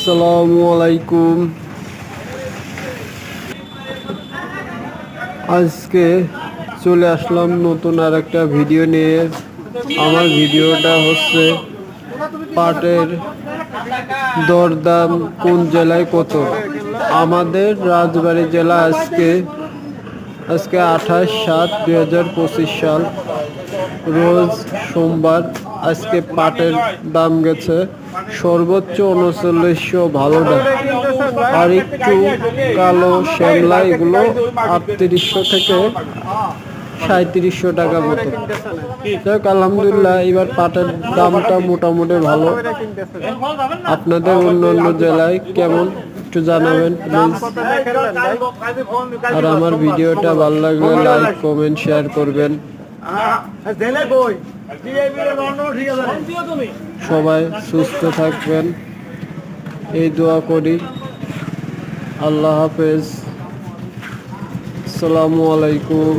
আসসালামু আলাইকুম। আজকে চলে আসলাম নতুন আর একটা ভিডিও নিয়ে। আমার ভিডিওটা হচ্ছে পাটের দরদাম কোন জেলায় কত। আমাদের রাজবাড়ী জেলা আজকে 28/7/2025 সাল, রোজ সোমবার। আজকে পাটের দাম গেছে সর্বোচ্চ 3900 ভালোটা, আর একটু কালো শ্যামলা এগুলো 3800 থেকে 3700 টাকা মতো। যাক আলহামদুলিল্লাহ, এবার পাটের দামটা মোটামুটি ভালো। আপনাদের অন্য অন্য জেলায় কেমন একটু জানাবেন প্লিজ। আর আমার ভিডিওটা ভালো লাগলে লাইক কমেন্ট শেয়ার করবেন। সবাই সুস্থ থাকবেন এই দোয়া করি। আল্লাহ হাফেজ। আসসালামু আলাইকুম।